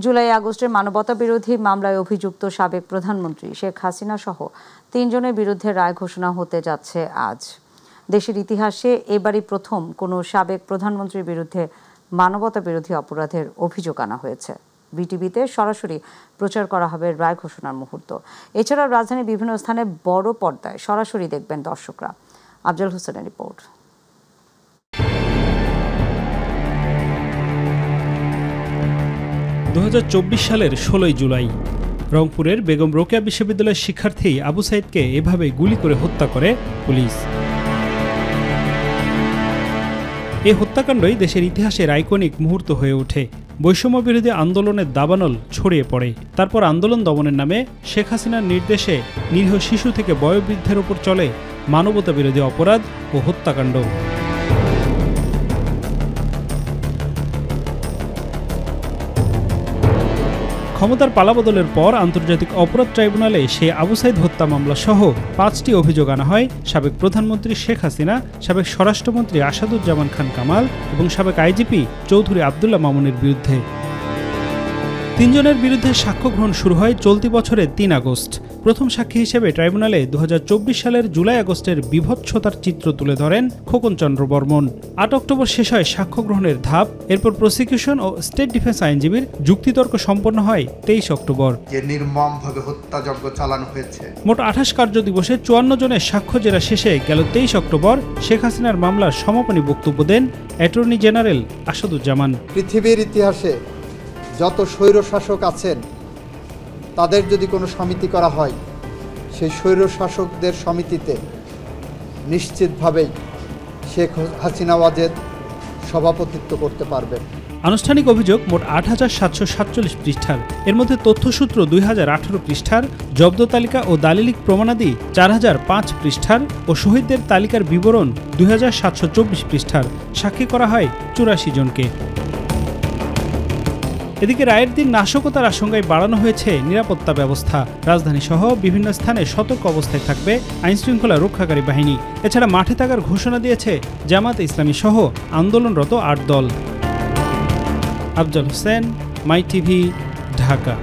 জুলাই আগস্টের মানবতা বিরোধী মামলায় অভিযুক্ত সাবেক প্রধানমন্ত্রী শেখ হাসিনা সহ 3 জনের বিরুদ্ধে রায় ঘোষণা হতে যাচ্ছে আজ। দেশের ইতিহাসে এবারই প্রথম কোনো সাবেক প্রধানমন্ত্রীর বিরুদ্ধে মানবতা বিরোধী অপরাধের অভিযোগ আনা হয়েছে। বিটিভিতে সরাসরি প্রচার করা হবে রায় ঘোষণার মুহূর্ত। এছাড়া রাজধানীর বিভিন্ন স্থানে বড় পর্দায় সরাসরি দেখবেন দর্শকরা। আফজাল হোসেনের রিপোর্ট। 2024 সালের 16 জুলাই রংপুরের বেগম রোকেয়া বিশ্ববিদ্যালয়ের শিক্ষার্থী আবু সাইদকে এভাবে গুলি করে হত্যা করে পুলিশ। এই হত্যাকাণ্ডই দেশের ইতিহাসের আইকনিক মুহূর্ত হয়ে ওঠে। বৈষম্য বিরোধী আন্দোলনের দাবানল ছড়িয়ে পড়ে। তারপর আন্দোলন দমনের নামে শেখ হাসিনার নির্দেশে নিরীহ শিশু থেকে বয়োবৃদ্ধের ওপর চলে মানবতা বিরোধী অপরাধ ও হত্যাকাণ্ড। ক্ষমতার পালাবদলের পর আন্তর্জাতিক অপরাধ ট্রাইব্যুনালে সেই আবু সাইদ হত্যা মামলা সহ 5টি অভিযোগ আনা হয় সাবেক প্রধানমন্ত্রী শেখ হাসিনা, সাবেক স্বরাষ্ট্রমন্ত্রী আসাদুজ্জামান খান কামাল এবং সাবেক আইজিপি চৌধুরী আবদুল্লাহ মামুনের বিরুদ্ধে। 3 জনের বিরুদ্ধে সাক্ষ্য গ্রহণ শুরু হয় চলতি বছরের 3 আগস্ট। প্রথম সাক্ষী হিসেবে ট্রাইব্যুনালে 2024 সালের জুলাই আগস্টের বিভৎসতার চিত্র তুলে ধরেন খোকন চন্দ্র বর্মন। 8 অক্টোবর শেষ হয় সাক্ষ্য গ্রহণের ধাপ। এরপর প্রসিকিউশন ও স্টেট ডিফেন্স আইনজীবীর যুক্তিতর্ক সম্পন্ন হয় 23 অক্টোবর। নির্মমভাবে হত্যাযজ্ঞ চালানো হয়েছে। মোট 28 কার্য দিবসে 54 জনের সাক্ষ্য জেরা শেষে গেল 23 অক্টোবর শেখ হাসিনার মামলার সমাপনী বক্তব্য দেন অ্যাটর্নি জেনারেল আসাদুজ্জামান। পৃথিবীর ইতিহাসে যত স্বৈরশাসক আছেন তাদের যদি কোনো সমিতি করা হয়, সেই স্বৈরশাসকদের সমিতিতে নিশ্চিতভাবেই শেখ হাসিনা ওয়াজেদ সভাপতিত্ব করতে পারবেন। আনুষ্ঠানিক অভিযোগ মোট 8747 পৃষ্ঠার। এর মধ্যে তথ্যসূত্র 2018 পৃষ্ঠার, জব্দ তালিকা ও দালিলিক প্রমাণাদি 4005 পৃষ্ঠার ও শহীদদের তালিকার বিবরণ 2724 পৃষ্ঠার। সাক্ষী করা হয় 84 জনকে। এদিকে রায়ের দিন নাশকতার আশঙ্কায় বাড়ানো হয়েছে নিরাপত্তা ব্যবস্থা। রাজধানী সহ বিভিন্ন স্থানে সতর্ক অবস্থায় থাকবে আইনশৃঙ্খলা রক্ষাকারী বাহিনী। এছাড়া মাঠে থাকার ঘোষণা দিয়েছে জামাত ইসলামী সহ আন্দোলনরত 8 দল। আফজাল হোসেন, মাই টিভি, ঢাকা।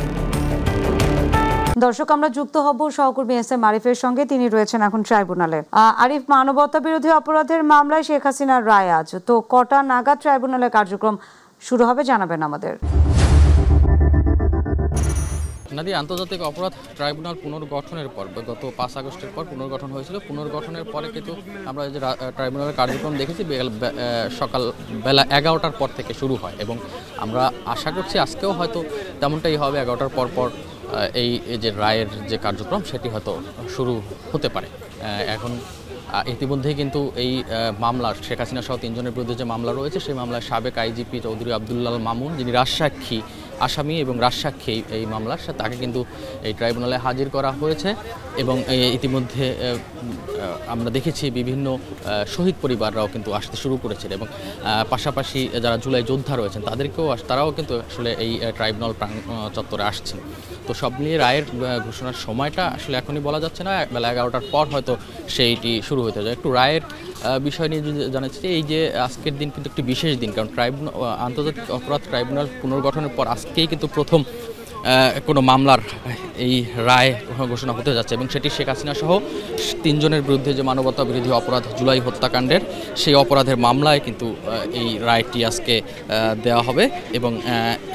দর্শক, আমরা যুক্ত হব সহকর্মী এস এম আরিফের সঙ্গে। তিনি রয়েছেন এখন ট্রাইব্যুনালে। আরিফ, মানবতা বিরোধী অপরাধের মামলায় শেখ হাসিনার রায় আজ, তো কটা নাগাদ ট্রাইব্যুনালের কার্যক্রম শুরু হবে জানাবেন আমাদের। আন্তর্জাতিক অপরাধ ট্রাইব্যুনাল পুনর্গঠনের পর গত 5 আগস্টের পর পুনর্গঠন হয়েছিল। পুনর্গঠনের পরে কিন্তু আমরা যে ট্রাইব্যুনালের কার্যক্রম দেখেছি সকাল বেলা 11টার পর থেকে শুরু হয় এবং আমরা আশা করছি আজকেও হয়তো তেমনটাই হবে। 11টার পর এই যে রায়ের যে কার্যক্রম সেটি হয়তো শুরু হতে পারে। এখন ইতিমধ্যেই কিন্তু এই মামলা শেখ হাসিনা সহ 3 জনের বিরুদ্ধে যে মামলা রয়েছে সেই মামলায় সাবেক আইজিপি চৌধুরী আবদুল্লাহ মামুন, যিনি রাজসাক্ষী আসামি এবং রাজসাক্ষী এই মামলার, তাকে কিন্তু এই ট্রাইব্যুনালে হাজির করা হয়েছে এবং ইতিমধ্যে আমরা দেখেছি বিভিন্ন শহীদ পরিবাররাও কিন্তু আসতে শুরু করেছে এবং পাশাপাশি যারা জুলাই যোদ্ধা রয়েছেন তারাও কিন্তু আসলে এই ট্রাইব্যুনাল চত্বরে আসছেন। তো সব মিলিয়ে রায়ের ঘোষণার সময়টা আসলে এখনই বলা যাচ্ছে না, বেলা 11টার পর হয়তো সেইটি শুরু হতে যায়। একটু রায়ের বিষয় নিয়ে যদি জানাচ্ছি, এই যে আজকের দিন কিন্তু একটি বিশেষ দিন, কারণ আন্তর্জাতিক অপরাধ ট্রাইব্যুনাল পুনর্গঠনের পর আজকেই কিন্তু প্রথম কোনো মামলার এই রায় ঘোষণা হতে যাচ্ছে এবং সেটি শেখ হাসিনা সহ 3 জনের বিরুদ্ধে যে মানবতা বিরোধী অপরাধ জুলাই হত্যাকাণ্ডের সেই অপরাধের মামলায় কিন্তু এই রায়টি আজকে দেওয়া হবে। এবং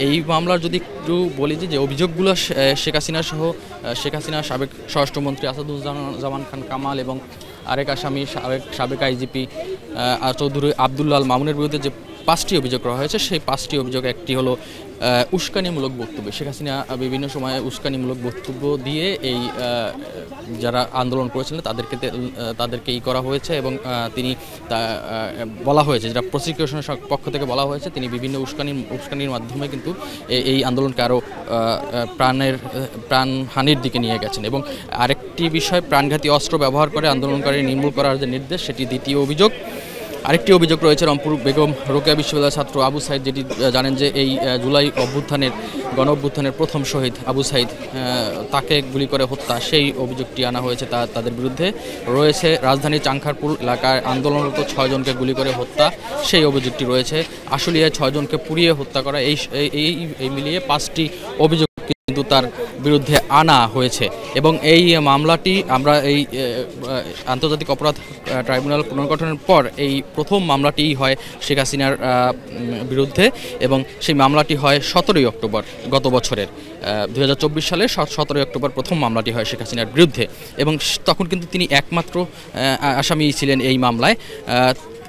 এই মামলার যদি একটু বলি যে অভিযোগগুলো শেখ হাসিনা সহ শেখ হাসিনা সাবেক স্বরাষ্ট্রমন্ত্রী আসাদুজ্জামান খান কামাল এবং আরেক আসামি সাবেক আইজিপি চৌধুরী আবদুল্লাহ মামুনের বিরুদ্ধে যে 5টি অভিযোগ করা হয়েছে, সেই 5টি অভিযোগ একটি হলো উস্কানিমূলক বক্তব্য। শেখ হাসিনা বিভিন্ন সময়ে উস্কানিমূলক বক্তব্য দিয়ে এই যারা আন্দোলন করেছিলেন তাদেরকে করা হয়েছে এবং তিনি বলা হয়েছে, যেটা প্রসিকিউশনের পক্ষ থেকে বলা হয়েছে, তিনি বিভিন্ন উস্কানির মাধ্যমে কিন্তু এই আন্দোলনকে আরও প্রাণহানির দিকে নিয়ে গেছেন। এবং আরেকটি বিষয়, প্রাণঘাতী অস্ত্র ব্যবহার করে আন্দোলনকারী নির্মূল করার যে নির্দেশ, সেটি দ্বিতীয় অভিযোগ। আরেকটি অভিযোগ রয়েছে রংপুর বেগম রোকেয়া বিশ্ববিদ্যালয়ের ছাত্র আবু সাইদ, যেটি জানেন যে এই জুলাই গণ অভ্যুত্থানের প্রথম শহীদ আবু সাইদ, তাকে গুলি করে হত্যা, সেই অভিযোগটি আনা হয়েছে তাদের বিরুদ্ধে। রয়েছে রাজধানীর চাংখারপুল এলাকায় আন্দোলনরত 6 জনকে গুলি করে হত্যা, সেই অভিযোগটি রয়েছে। আশুলিয়ায় 6 জনকে পুড়িয়ে হত্যা করা, এই মিলিয়ে 5টি অভিযোগ কিন্তু তার বিরুদ্ধে আনা হয়েছে। এবং এই মামলাটি আমরা এই আন্তর্জাতিক অপরাধ ট্রাইব্যুনাল পুনর্গঠনের পর এই প্রথম মামলাটি হয় শেখ হাসিনার বিরুদ্ধে, এবং সেই মামলাটি হয় 17ই অক্টোবর গত বছরের 2024 সালের 17ই অক্টোবর প্রথম মামলাটি হয় শেখ হাসিনার বিরুদ্ধে। এবং তখন কিন্তু তিনি একমাত্র আসামি ছিলেন এই মামলায়।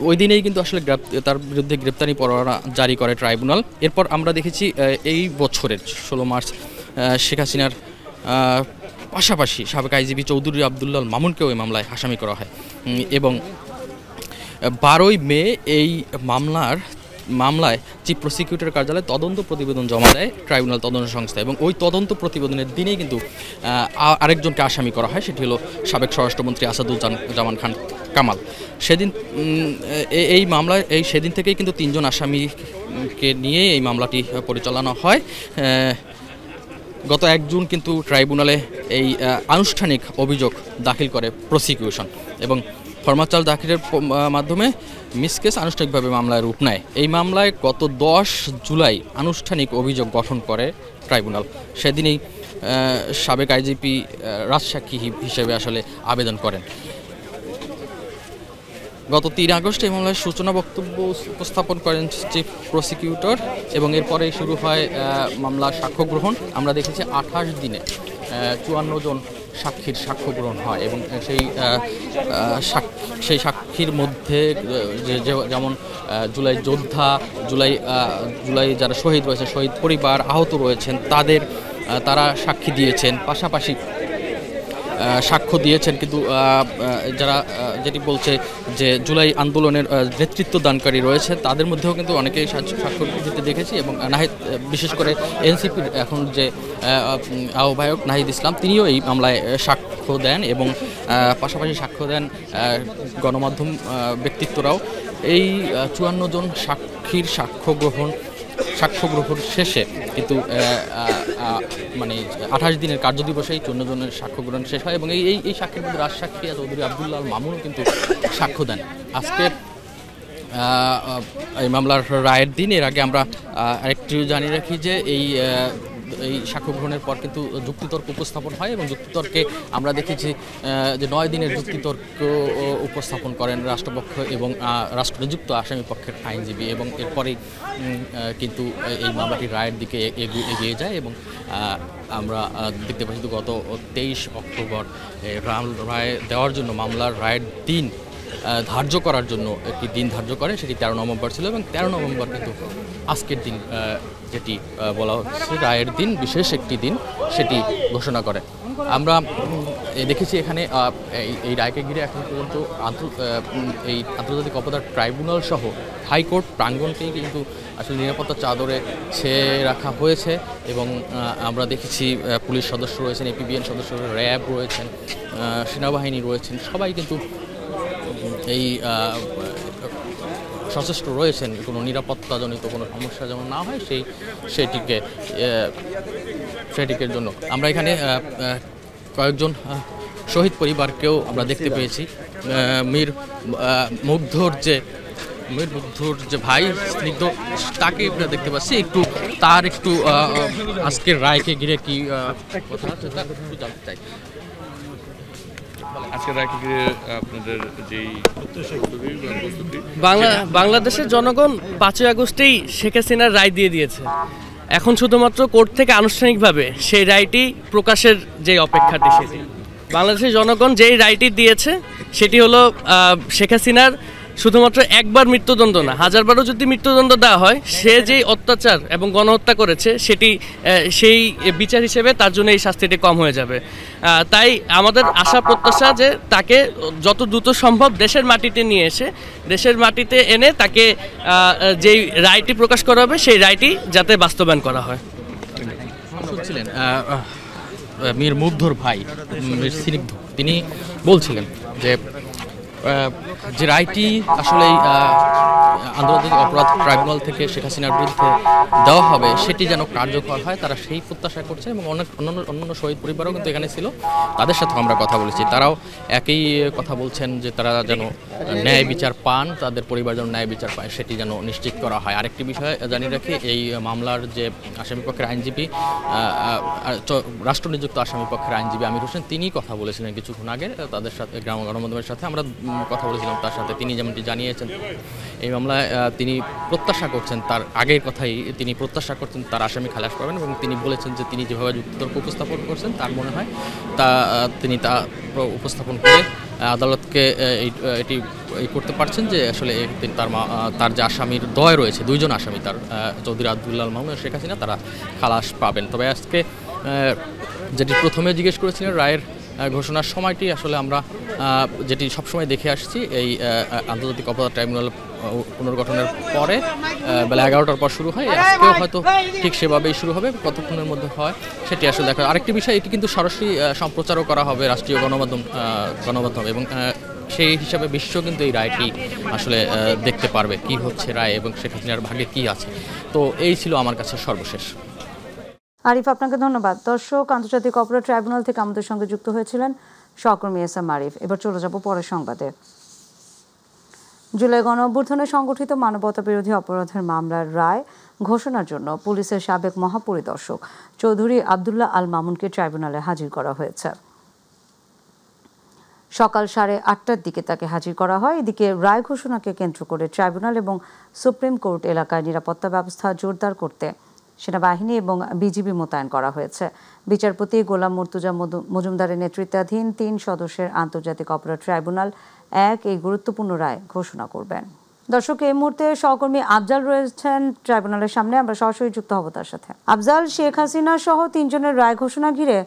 ওই দিনেই কিন্তু আসলে তার বিরুদ্ধে গ্রেপ্তারি পরোয়ানা জারি করে ট্রাইব্যুনাল। এরপর আমরা দেখেছি এই বছরের 16 মার্চ শেখ হাসিনার পাশাপাশি সাবেক আইজিপি চৌধুরী আবদুল্লাহ মামুনকেও এই মামলায় আসামি করা হয়, এবং 12ই মে এই মামলায় চিফ প্রসিকিউটর কার্যালয়ে তদন্ত প্রতিবেদন জমা দেয় ট্রাইব্যুনাল তদন্ত সংস্থা। এবং ওই তদন্ত প্রতিবেদনের দিনেই কিন্তু আরেকজনকে আসামি করা হয়, সেটি হলো সাবেক স্বরাষ্ট্রমন্ত্রী আসাদুজ্জামান খান কামাল। সেদিন এই মামলায় সেদিন থেকেই কিন্তু 3 জন আসামিকে নিয়ে এই মামলাটি পরিচালনা হয়। গত 1 জুন কিন্তু ট্রাইব্যুনালে এই আনুষ্ঠানিক অভিযোগ দাখিল করে প্রসিকিউশন, এবং ফরমাল চার্জ দাখিলের মাধ্যমে মিসকেস আনুষ্ঠানিকভাবে মামলায় রূপ নেয়। এই মামলায় গত 10 জুলাই আনুষ্ঠানিক অভিযোগ গঠন করে ট্রাইব্যুনাল। সেদিনই সাবেক আইজিপি রাজসাক্ষী হিসেবে আসলে আবেদন করেন। গত 3 আগস্ট এই মামলায় সূচনা বক্তব্য উপস্থাপন করেন চিফ প্রসিকিউটর, এবং এরপরেই শুরু হয় মামলার সাক্ষ্য গ্রহণ। আমরা দেখেছি 28 দিনে 54 জন সাক্ষীর সাক্ষ্য গ্রহণ হয়, এবং সেই সাক্ষীর মধ্যে যেমন জুলাই যোদ্ধা, জুলাই যারা শহীদ রয়েছে, শহীদ পরিবার, আহত রয়েছেন, তারা সাক্ষী দিয়েছেন, পাশাপাশি সাক্ষ্য দিয়েছেন কিন্তু যারা যেটি বলছে যে জুলাই আন্দোলনের নেতৃত্ব দানকারী রয়েছে, তাদের মধ্যেও কিন্তু অনেকেই সাক্ষ্য দিতে দেখেছি। এবং নাহিদ, বিশেষ করে এনসিপির এখন যে আহ্বায়ক নাহিদ ইসলাম, তিনিও এই মামলায় সাক্ষ্য দেন, এবং পাশাপাশি সাক্ষ্য দেন গণমাধ্যম ব্যক্তিত্বরাও। এই 54 জন সাক্ষীর সাক্ষ্য গ্রহণ শেষে কিন্তু মানে 28 দিনের কার্যদিবসেই 54 জনের সাক্ষ্য গ্রহণ শেষ হয়, এবং এই সাক্ষীর মধ্যে রাজসাক্ষী চৌধুরী আবদুল্লাহ মামুনও কিন্তু সাক্ষ্য দেন। আজকে এই মামলার রায়ের দিন, এর আগে আমরা আরেকটু জানিয়ে রাখি যে এই সাক্ষ্য গ্রহণের পর কিন্তু যুক্তিতর্ক উপস্থাপন হয়, এবং যুক্তিতর্কে আমরা দেখেছি যে 9 দিনের যুক্তিতর্ক উপস্থাপন করেন রাষ্ট্রপক্ষ এবং রাষ্ট্রনিযুক্ত আসামি পক্ষের আইনজীবী, এবং এরপরেই কিন্তু এই মামলাটির রায়ের দিকে এগিয়ে যায়। এবং আমরা দেখতে পাচ্ছি গত 23 অক্টোবর রায় দেওয়ার জন্য, মামলার রায়ের দিন ধার্য করার জন্য একটি দিন ধার্য করে, সেটি 13 নভেম্বর ছিল, এবং 13 নভেম্বর কিন্তু আজকের দিন যেটি বলা হচ্ছে রায়ের দিন, বিশেষ একটি দিন, সেটি ঘোষণা করে। আমরা দেখেছি এখানে এই রায়কে ঘিরে এখন পর্যন্ত এই আন্তর্জাতিক অপরাধ ট্রাইব্যুনাল সহ হাইকোর্ট প্রাঙ্গণকেই কিন্তু আসলে নিরাপত্তার চাদরে ছেয়ে রাখা হয়েছে, এবং আমরা দেখেছি পুলিশ সদস্য রয়েছেন, এপিবিএন সদস্য, র্যাব রয়েছেন, সেনাবাহিনী রয়েছেন, সবাই কিন্তু এই সচেষ্ট রয়েছেন কোনো নিরাপত্তাজনিত কোনো সমস্যা যেমন না হয় সেটিকের জন্য। আমরা এখানে কয়েকজন শহীদ পরিবারকেও আমরা দেখতে পেয়েছি। মীর মুগ্ধর যে ভাই স্নিগ্ধ, তাকে আমরা দেখতে পাচ্ছি। তার একটু আজকের রায়কে ঘিরে কি কথা আছে তা একটু জানতে চাই। আজকের রায়কে ঘিরে আপনাদের যেই বাংলাদেশের জনগণ 5ই আগস্টেই শেখ হাসিনার রায় দিয়ে দিয়েছে। এখন শুধুমাত্র কোর্ট থেকে আনুষ্ঠানিকভাবে সেই রায়টি প্রকাশের যে অপেক্ষাটি, সেটি বাংলাদেশের জনগণ যেই রায়টি দিয়েছে সেটি হলো শেখ হাসিনার শুধুমাত্র একবার মৃত্যুদণ্ড না, 1000বারও যদি মৃত্যুদণ্ড দেওয়া হয়, সে যেই অত্যাচার এবং গণহত্যা করেছে সেই বিচার হিসেবে তার জন্য এই শাস্তিটি কম হয়ে যাবে। তাই আমাদের আশা প্রত্যাশা যে তাকে যত দ্রুত সম্ভব দেশের মাটিতে এনে তাকে যেই রায়টি প্রকাশ করা হবে সেই রায়টি যাতে বাস্তবায়ন করা হয়। শুনছিলেন মীর মুগ্ধর ভাই মীর স্নিগ্ধ, তিনি বলছিলেন যে যে রায়টি আসলে আন্তর্জাতিক অপরাধ ট্রাইব্যুনাল থেকে শেখ হাসিনার বিরুদ্ধে দেওয়া হবে সেটি যেন কার্যকর হয়, তারা সেই প্রত্যাশা করছে এবং অনেক অন্যান্য শহীদ পরিবারও কিন্তু এখানে ছিল, তাদের সাথে আমরা কথা বলেছি, তারাও একই কথা বলছেন যে তারা যেন ন্যায় বিচার পান, তাদের পরিবার যেন ন্যায় বিচার পায় সেটি যেন নিশ্চিত করা হয়। আরেকটি বিষয় জানিয়ে রাখি, এই মামলার যে আসামিপক্ষের আইনজীবী, রাষ্ট্রনিযুক্ত আসামিপক্ষের আইনজীবী আমির হোসেন, তিনি কথা বলেছিলেন কিছুক্ষণ আগে তাদের সাথে, গণমাধ্যমের সাথে আমরা কথা বলেছিলাম তার সাথে। তিনি যেমনটি জানিয়েছেন এই মামলায় তিনি প্রত্যাশা করছেন, তার আগের কথাই তিনি প্রত্যাশা করছেন তার আসামি খালাস পাবেন এবং তিনি বলেছেন যে তিনি যেভাবে যুক্তিতর্ক উপস্থাপন করছেন তার মনে হয় তিনি তা উপস্থাপন করে আদালতকে এটি করতে পারছেন যে আসলে তার যে আসামির দয় রয়েছে, দুইজন আসামি, তার চৌধুরী আব্দুল্লাহ মামুন শেখ হাসিনা, তারা খালাস পাবেন। তবে আজকে যেটি প্রথমে জিজ্ঞেস করেছিলেন রায়ের ঘোষণার সময়টি, আসলে আমরা যেটি সবসময় দেখে আসছি এই আন্তর্জাতিক অপরাধ ট্রাইব্যুনাল পুনর্গঠনের পরে বেলা 11টার পর শুরু হয়, আজকেও হয়তো ঠিক সেভাবেই শুরু হবে, কতক্ষণের মধ্যে হয় সেটি আসলে দেখা। আরেকটি বিষয়, এটি কিন্তু সরাসরি সম্প্রচারও করা হবে রাষ্ট্রীয় গণমাধ্যম এবং সেই হিসাবে বিশ্ব কিন্তু এই রায়টি আসলে দেখতে পারবে কি হচ্ছে রায় এবং শেখ হাসিনার ভাগ্যে কি আছে। তো এই ছিল আমার কাছে সর্বশেষ। আরিফ, আপনাকে ধন্যবাদ। দর্শক, আন্তর্জাতিক অপরাধ ট্রাইব্যুনাল থেকে আমাদের সঙ্গে যুক্ত হয়েছিলেন সহকর্মী এস এম আরিফ। এবার চলে যাব পরের সংবাদে। জুলাই গণঅভ্যুত্থানে সংগঠিত মানবতা বিরোধী অপরাধের মামলার রায় ঘোষণার জন্য পুলিশের সাবেক মহাপরিদর্শক চৌধুরী আব্দুল্লাহ আল মামুনকে ট্রাইব্যুনালে হাজির করা হয়েছে। সকাল 8:30টার দিকে তাকে হাজির করা হয়। এদিকে রায় ঘোষণাকে কেন্দ্র করে ট্রাইব্যুনাল এবং সুপ্রিম কোর্ট এলাকায় নিরাপত্তা ব্যবস্থা জোরদার করতে সেনাবাহিনী এবং বিজিবি মোতায়েন করা হয়েছে। বিচারপতি গোলাম মুর্তুজা মজুমদারের নেতৃত্বাধীন 3 সদস্যের আন্তর্জাতিক অপরাধ ট্রাইব্যুনাল এই গুরুত্বপূর্ণ রায় ঘোষণা করবেন। দর্শক, এই মুহূর্তে সহকর্মী আফজাল রয়েছেন ট্রাইব্যুনালের সামনে, আমরা সরাসরি যুক্ত হব তার সাথে। আফজাল, শেখ হাসিনা সহ 3 জনের রায় ঘোষণা ঘিরে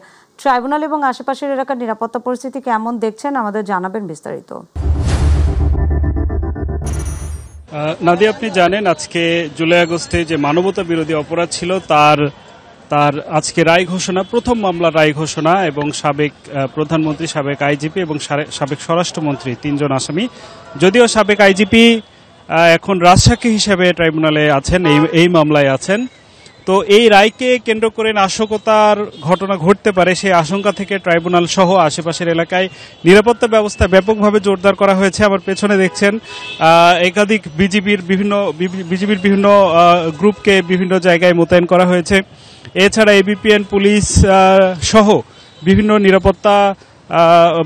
ট্রাইব্যুনাল এবং আশেপাশের এলাকার নিরাপত্তা পরিস্থিতি কেমন দেখছেন, আমাদের জানাবেন বিস্তারিত। নাদিয়া, আপনি জানেন আজকে জুলাই আগস্টে যে মানবতা বিরোধী অপরাধ ছিল তার আজকে রায় ঘোষণা, প্রথম মামলার রায় ঘোষণা, এবং সাবেক প্রধানমন্ত্রী, সাবেক আইজিপি এবং সাবেক স্বরাষ্ট্রমন্ত্রী 3 জন আসামি। যদিও সাবেক আইজিপি এখন রাজসাক্ষী হিসেবে ট্রাইব্যুনালে আছেন, এই মামলায় আছেন। তো এই রায়কে কেন্দ্র করে নাশকতার ঘটনা ঘটতে পারে সেই আশঙ্কা থেকে ট্রাইব্যুনাল সহ আশেপাশের এলাকায় নিরাপত্তা ব্যবস্থা ব্যাপকভাবে জোরদার করা হয়েছে। আমার পেছনে দেখছেন একাধিক বিজিবির বিভিন্ন গ্রুপকে বিভিন্ন জায়গায় মোতায়েন করা হয়েছে। এছাড়া এবিপিএন পুলিশ সহ বিভিন্ন নিরাপত্তা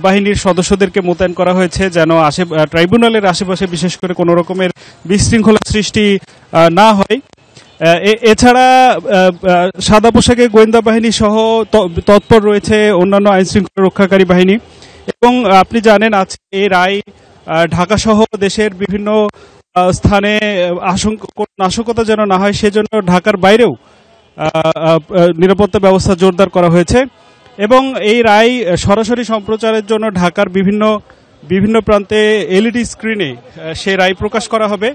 বাহিনীর সদস্যদেরকে মোতায়েন করা হয়েছে যেন ট্রাইব্যুনালের আশেপাশে বিশেষ করে কোনো রকমের বিশৃঙ্খলা সৃষ্টি না হয়। এছাড়া সাদা পোশাকে গোয়েন্দা বাহিনী সহ তৎপর রয়েছে অন্যান্য আইনশৃঙ্খলা রক্ষাকারী বাহিনী। এবং আপনি জানেন আজকে এই রায় ঢাকা সহ দেশের বিভিন্ন স্থানে নাশকতা যেন না হয় সেজন্য ঢাকার বাইরেও নিরাপত্তা ব্যবস্থা জোরদার করা হয়েছে। এবং এই রায় সরাসরি সম্প্রচারের জন্য ঢাকার বিভিন্ন প্রান্তে এলইডি স্ক্রিনে সেই রায় প্রকাশ করা হবে।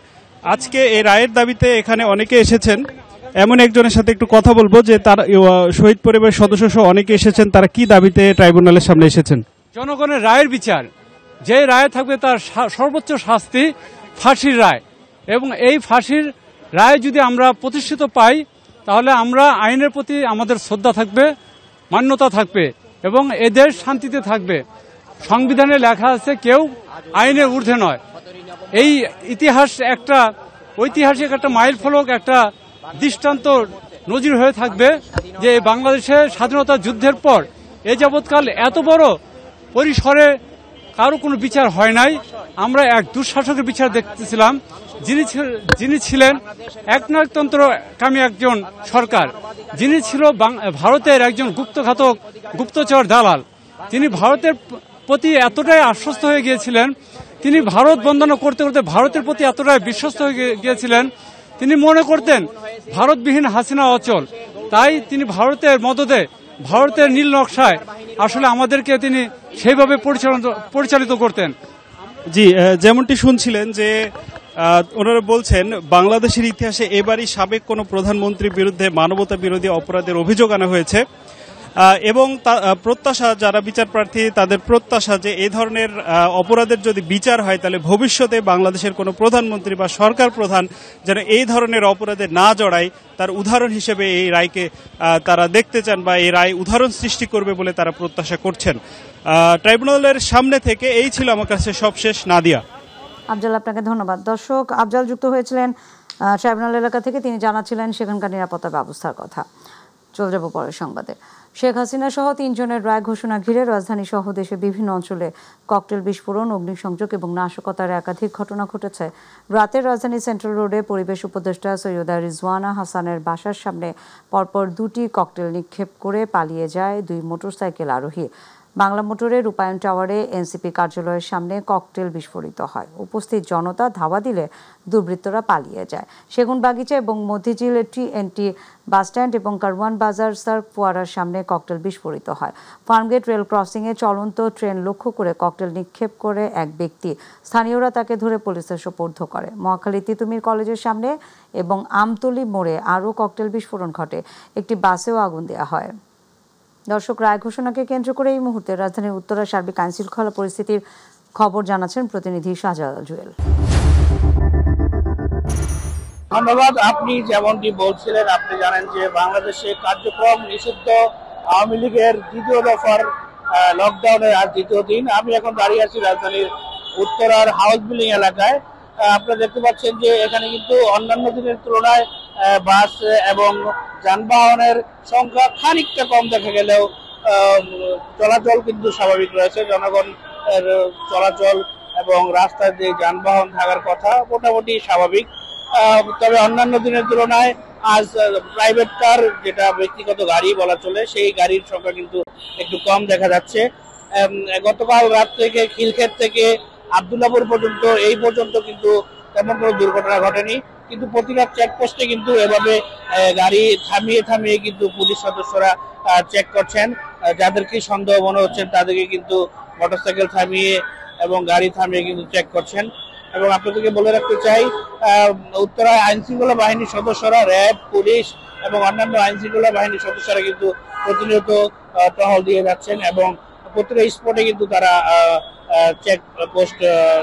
আজকে এই রায়ের দাবিতে এখানে অনেকে এসেছেন, এমন একজনের সাথে একটু কথা বলবো যে তার শহীদ পরিবারের সদস্য সহ অনেকে এসেছেন, তারা কি দাবিতে ট্রাইব্যুনালের সামনে এসেছেন। জনগণের রায়ের বিচার, যে রায় থাকবে তার সর্বোচ্চ শাস্তি ফাঁসির রায়, এবং এই ফাঁসির রায় যদি আমরা প্রতিষ্ঠিত পাই তাহলে আমরা আইনের প্রতি আমাদের শ্রদ্ধা থাকবে, মান্যতা থাকবে এবং এদেশ শান্তিতে থাকবে। সংবিধানে লেখা আছে কেউ আইনের ঊর্ধ্বে নয়। এই ইতিহাস একটা ঐতিহাসিক একটা মাইল ফলক, একটা দৃষ্টান্ত নজির হয়ে থাকবে যে বাংলাদেশের স্বাধীনতা যুদ্ধের পর এ যাবৎকাল এত বড় পরিসরে কারো কোনো বিচার হয় নাই। আমরা এক দুঃশাসকের বিচার দেখতেছিলাম, যিনি ছিলেন একনায়কতন্ত্রকামী একজন সরকার, যিনি ছিল ভারতের একজন গুপ্তচর দালাল। তিনি ভারতের প্রতি এতটাই আশ্বস্ত হয়ে গিয়েছিলেন, তিনি ভারত বন্দনা করতে করতে ভারতের প্রতি এতটাই বিশ্বস্ত হয়ে গিয়েছিলেন, তিনি মনে করতেন ভারতবিহীন হাসিনা অচল। তাই তিনি ভারতের মদদে, ভারতের নীল নকশায় আসলে আমাদেরকে তিনি সেইভাবে পরিচালিত করতেন। জি, যেমনটি শুনছিলেন যে ওনারা বলছেন বাংলাদেশের ইতিহাসে এবারই সাবেক কোনো প্রধানমন্ত্রীর বিরুদ্ধে মানবতা বিরোধী অপরাধের অভিযোগ আনা হয়েছে। এবং প্রত্যাশা যারা বিচার প্রার্থী তাদের প্রত্যাশা যে এই ধরনের অপরাধের যদি বিচার হয় তাহলে ভবিষ্যতে বাংলাদেশের কোনো প্রধানমন্ত্রী বা সরকার প্রধান যেন এই ধরনের অপরাধে না জড়ায় তার উদাহরণ হিসেবে এই রায়কে তারা দেখতে চান বা এই রায় উদাহরণ সৃষ্টি করবে বলে তারা প্রত্যাশা করছেন। ট্রাইব্যুনালের সামনে থেকে এই ছিল আমার কাছে সবশেষ। নাদিয়া। আফজাল, আপনাকে ধন্যবাদ। দর্শক, আফজাল যুক্ত হয়েছিলেন ট্রাইব্যুনাল এলাকা থেকে। তিনি জানাচ্ছিলেন সেখানকার নিরাপত্তা ব্যবস্থার কথা। চলে যাব পরের সংবাদে। শেখ হাসিনা সহ 3 জনের রায় ঘোষণা ঘিরে রাজধানী সহ দেশের বিভিন্ন অঞ্চলে ককটেল বিস্ফোরণ, অগ্নিসংযোগ এবং নাশকতার একাধিক ঘটনা ঘটেছে। রাতে রাজধানী সেন্ট্রাল রোডে পরিবেশ উপদেষ্টা সৈয়দা রিজওয়ানা হাসানের বাসার সামনে পরপর 2টি ককটেল নিক্ষেপ করে পালিয়ে যায় 2 মোটরসাইকেল আরোহী। বাংলা মোটরের রূপায়ণ টাওয়ারে এনসিপি কার্যালয়ের সামনে ককটেল বিস্ফোরিত হয়। উপস্থিত জনতা ধাওয়া দিলে দুর্বৃত্তরা পালিয়ে যায়। সেগুনবাগিচা এবং মতিঝিল TNT বাসস্ট্যান্ড এবং কারওয়ান বাজার সার্ক ফোয়ারার সামনে ককটেল বিস্ফোরিত হয়। ফার্মগেট রেল ক্রসিংয়ে চলন্ত ট্রেন লক্ষ্য করে ককটেল নিক্ষেপ করে এক ব্যক্তি। স্থানীয়রা তাকে ধরে পুলিশের সোপর্দ করে। মহাখালী তিতুমির কলেজের সামনে এবং আমতলী মোড়ে আরও ককটেল বিস্ফোরণ ঘটে। একটি বাসেও আগুন দেওয়া হয়। দর্শক, রায় ঘোষণাকে কেন্দ্র করে এই মুহূর্তে রাজধানীর উত্তরা সার্বিক আইনশৃঙ্খলা পরিস্থিতির খবর জানাচ্ছেন প্রতিনিধি শাহজালাল জুয়েল। ধন্যবাদ। আপনি যেমনটি বলছিলেন, আপনি জানেন যে বাংলাদেশে কার্যক্রম নিষিদ্ধ আওয়ামী লীগের 2য় দফার লকডাউনের আজ 2য় দিন। আমি এখন দাঁড়িয়ে আছি রাজধানীর উত্তরার হাউস বিল্ডিং এলাকায়। আপনারা দেখতে পাচ্ছেন যে এখানে কিন্তু অন্যান্য দিনের তুলনায় বাস এবং যানবাহনের সংখ্যা খানিকটা কম দেখা গেলেও চলাচল কিন্তু স্বাভাবিক রয়েছে। জনগণ চলাচল এবং রাস্তায় যে যানবাহন থাকার কথা মোটামুটি স্বাভাবিক। তবে অন্যান্য দিনের তুলনায় আজ প্রাইভেট কার, যেটা ব্যক্তিগত গাড়ি বলা চলে, সেই গাড়ির সংখ্যা কিন্তু একটু কম দেখা যাচ্ছে। গতকাল রাত থেকে খিলক্ষেত থেকে আব্দুল্লাহপুর পর্যন্ত এই পর্যন্ত কিন্তু তেমন কোনো দুর্ঘটনা ঘটেনি। কিন্তু প্রতিটা চেকপোস্টে কিন্তু এভাবে গাড়ি থামিয়ে কিন্তু পুলিশ সদস্যরা চেক করছেন। যাদেরকে সন্দেহ মনে হচ্ছেন তাদেরকে কিন্তু মোটরসাইকেল থামিয়ে এবং গাড়ি থামিয়ে কিন্তু চেক করছেন। এবং আপনাদেরকে বলে রাখতে চাই, উত্তরায় আইনশৃঙ্খলা বাহিনীর সদস্যরা, র্যাব, পুলিশ এবং অন্যান্য আইনশৃঙ্খলা বাহিনীর সদস্যরা কিন্তু প্রতিনিয়ত টহল দিয়ে যাচ্ছেন এবং প্রতিটা স্পটে কিন্তু তারা চেক পোস্ট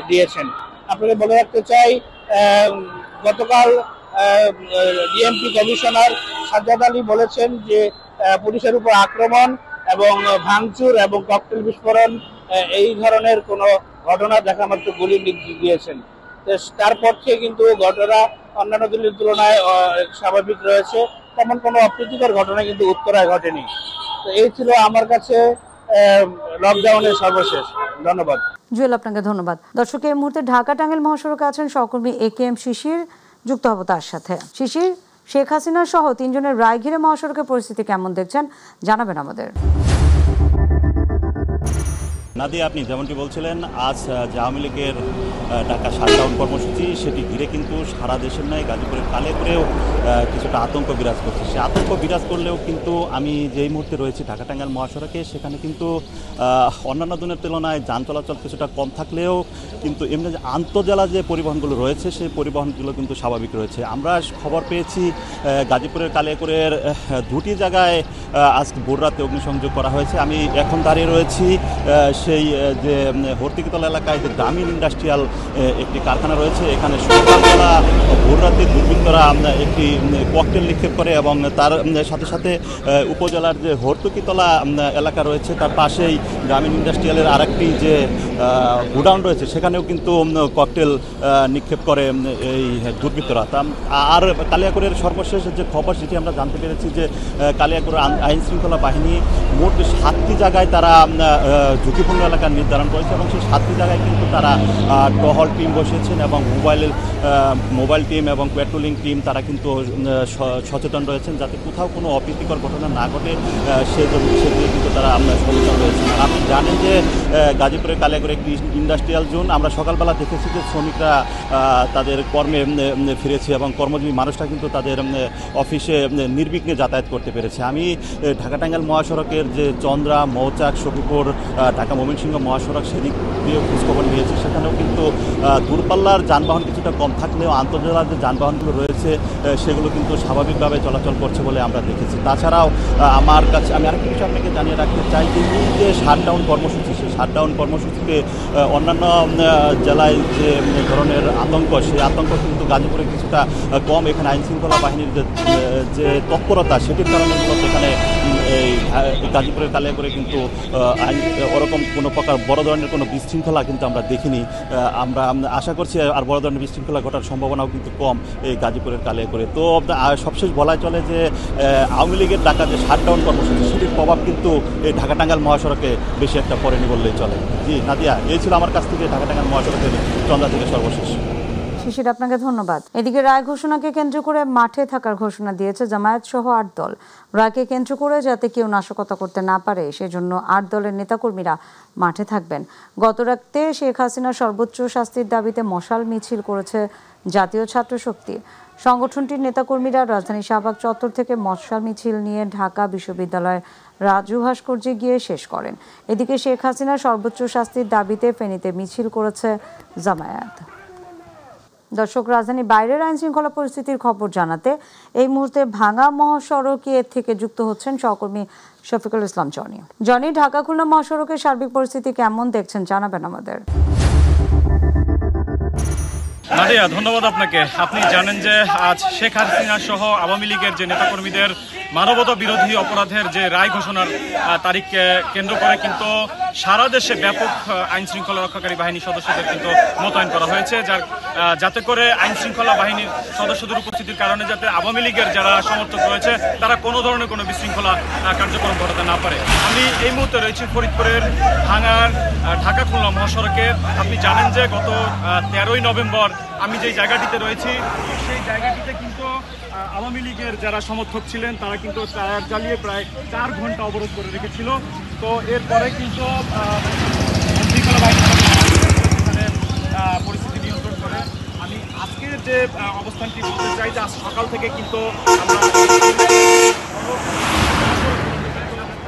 দিয়েছেন। আপনাকে বলে রাখতে চাই, গতকাল ডিএমপি কমিশনার সাজ্জাদ আলী বলেছেন যে পুলিশের উপর আক্রমণ এবং ভাঙচুর এবং ককটেল বিস্ফোরণ এই ধরনের কোনো ঘটনা দেখা মাত্র গুলি দিয়েছেন। তারপর থেকে কিন্তু ঘটনা অন্যান্য দিনের তুলনায় স্বাভাবিক রয়েছে। তেমন কোনো অপ্রীতিকর ঘটনা কিন্তু উত্তরায় ঘটেনি। তো এই ছিল আমার কাছে লকডাউনের সর্বশেষ। ধন্যবাদ জুয়েল, আপনাকে ধন্যবাদ। দর্শক, এই মুহূর্তে ঢাকা টাঙ্গাইল মহাসড়কে আছেন সহকর্মী AKM শিশির, যুক্ত হব তার সাথে। শিশির, শেখ হাসিনা সহ 3 জনের রায় ঘিরে মহাসড়কের পরিস্থিতি কেমন দেখছেন, জানাবেন আমাদের। নাদিয়া, আপনি যেমনটি বলছিলেন, আজ আওয়ামী লীগের ঢাকা শাটডাউন কর্মসূচি, সেটি ঘিরে কিন্তু সারা দেশের নয় গাজীপুরের কালেপুরেও কিছুটা আতঙ্ক বিরাজ করছে। সে আতঙ্ক বিরাজ করলেও কিন্তু আমি যেই মুহূর্তে রয়েছি ঢাকা টাঙ্গাইল মহাসড়কে, সেখানে কিন্তু অন্যান্য দিনের তুলনায় যান চলাচল কিছুটা কম থাকলেও কিন্তু এমনি যে আন্তঃজেলা যে পরিবহনগুলো রয়েছে সেই পরিবহনগুলো কিন্তু স্বাভাবিক রয়েছে। আমরা খবর পেয়েছি গাজীপুরের কালিয়াকৈরের 2টি জায়গায় আজ ভোররাতে অগ্নিসংযোগ করা হয়েছে। আমি এখন দাঁড়িয়ে রয়েছি সেই যে হর্তিকতলা এলাকায় যে গ্রামীণ ইন্ডাস্ট্রিয়াল একটি কারখানা রয়েছে। এখানে সকালবেলা ভোররাতে দুর্বৃত্তরা একটি ককটেল নিক্ষেপ করে এবং তার সাথে সাথে উপজেলার যে হর্তিকতলা এলাকা রয়েছে তার পাশেই গ্রামীণ ইন্ডাস্ট্রিয়ালের আরেকটি যে গোডাউন রয়েছে সেখানেও কিন্তু ককটেল নিক্ষেপ করে এই দুর্বৃত্তরা। আর কালিয়াকৈরের সর্বশেষ যে খবর সেটি আমরা জানতে পেরেছি যে কালিয়াকৈর আইনশৃঙ্খলা বাহিনী মোট 7টি জায়গায় তারা ঝুঁকিপূর্ণ এলাকা নির্ধারণ করেছে এবং সেই 7টি জায়গায় কিন্তু তারা টহল টিম বসিয়েছেন এবং মোবাইল টিম এবং পেট্রোলিং টিম তারা কিন্তু সচেতন রয়েছেন যাতে কোথাও কোনো অপ্রীতিকর ঘটনা না ঘটে সেদিকে কিন্তু তারা সচেতন রয়েছেন। আপনি জানেন যে গাজীপুরের কালিয়াকৈর একটি ইন্ডাস্ট্রিয়াল জোন। আমরা সকালবেলা দেখেছি যে শ্রমিকরা তাদের কর্মে ফিরেছে এবং কর্মজীবী মানুষরা কিন্তু তাদের অফিসে নির্বিঘ্নে যাতায়াত করতে পেরেছে। আমি ঢাকা টাঙ্গাইল মহাসড়কে সাভারের যে চন্দ্রা, মৌচাক, সখীপুর, ঢাকা ময়মনসিংহ মহাসড়ক সেদিক দিয়ে খোঁজখবর নিয়েছি। সেখানেও কিন্তু দূরপাল্লার যানবাহন কিছুটা কম থাকলেও আন্তর্জাতিক যে যানবাহনগুলো রয়েছে সেগুলো কিন্তু স্বাভাবিকভাবে চলাচল করছে বলে আমরা দেখেছি। তাছাড়াও আমার কাছে আমি আরেকটা বিষয় আপনাকে জানিয়ে রাখতে চাই যে এই যে শাটডাউন কর্মসূচি, সেই শাটডাউন কর্মসূচিতে অন্যান্য জেলায় যে ধরনের আতঙ্ক, সেই আতঙ্ক কিন্তু গাজীপুরে কিছুটা কম। এখানে আইনশৃঙ্খলা বাহিনীর যে তৎপরতা সেটির কারণে মূলত এখানে এই গাজীপুরের কালিয়াকৈরে কিন্তু ওরকম কোনো প্রকার বড় ধরনের কোনো বিশৃঙ্খলা কিন্তু আমরা দেখিনি। আমরা আশা করছি আর বড় ধরনের বিশৃঙ্খলা ঘটার সম্ভাবনাও কিন্তু কম এই গাজীপুরের কালিয়াকৈরে। তো সবশেষ বলাই চলে যে আওয়ামী লীগের ডাকা যে শাটডাউন কর্মসূচি সেটির প্রভাব কিন্তু এই ঢাকা টাঙ্গাইল মহাসড়কে বেশি একটা পড়েনি বললেই চলে। জি নাদিয়া, এই ছিল আমার কাছ থেকে ঢাকা টাঙ্গাইল মহাসড়কের চন্দ্রা থেকে সর্বশেষ। শিশির, আপনাকে ধন্যবাদ। এদিকে রায় ঘোষণাকে কেন্দ্র করে মাঠে থাকার ঘোষণা দিয়েছে জামায়াত সহ 8 দল। রায়কে কেন্দ্র করে যাতে কেউ নাশকতা করতে না পারে সেজন্য 8 দলের নেতাকর্মীরা মাঠে থাকবেন। গত রাতে শেখ হাসিনার সর্বোচ্চ শাস্তির দাবিতে মশাল মিছিল করেছে জাতীয় ছাত্র শক্তি। সংগঠনটির নেতাকর্মীরা রাজধানী শাহবাগ চত্বর থেকে মশাল মিছিল নিয়ে ঢাকা বিশ্ববিদ্যালয়ের রাজু ভাস্কর্যে গিয়ে শেষ করেন। এদিকে শেখ হাসিনার সর্বোচ্চ শাস্তির দাবিতে ফেনীতে মিছিল করেছে জামায়াত। দর্শক, রাজধানী বাইরের আইন শৃঙ্খলা পরিস্থিতির খবর জানাতে এই মুহূর্তে ভাঙা মহাসড়কে থেকে যুক্ত হচ্ছেন সহকর্মী শফিকুল ইসলাম জনি। জনি, ঢাকা খুলনা মহাসড়কের সার্বিক পরিস্থিতি কেমন দেখছেন, জানাবেন আমাদের। নাদিয়া, ধন্যবাদ আপনাকে। আপনি জানেন যে আজ শেখ হাসিনা সহ আওয়ামী লীগের যে নেতাকর্মীদের মানবতা বিরোধী অপরাধের যে রায় ঘোষণার তারিখকে কেন্দ্র করে কিন্তু সারা দেশে ব্যাপক আইন শৃঙ্খলা রক্ষাকারী বাহিনীর সদস্যদের কিন্তু মোতায়েন করা হয়েছে, যাতে করে আইন শৃঙ্খলা বাহিনীর সদস্যদের উপস্থিতির কারণে যাতে আওয়ামী লীগের যারা সমর্থক রয়েছে তারা কোনো ধরনের কোনো বিশৃঙ্খলা কার্যক্রম ঘটাতে না পারে। আমি এই মুহূর্তে রয়েছি ফরিদপুরের ভাঙার ঢাকা খুলনা মহাসড়কে। আপনি জানেন যে গত 13ই নভেম্বর আমি যেই জায়গাটিতে রয়েছি সেই জায়গাটিতে কিন্তু আওয়ামী লীগের যারা সমর্থক ছিলেন তারা কিন্তু টায়ার জ্বালিয়ে প্রায় 4 ঘন্টা অবরোধ করে রেখেছিল। তো এরপরে কিন্তু শৃঙ্খলা বাহিনী এখানে পরিস্থিতি নিয়ন্ত্রণ করে। আমি আজকের যে অবস্থানটি বলতে চাই যে আজ সকাল থেকে কিন্তু আমরা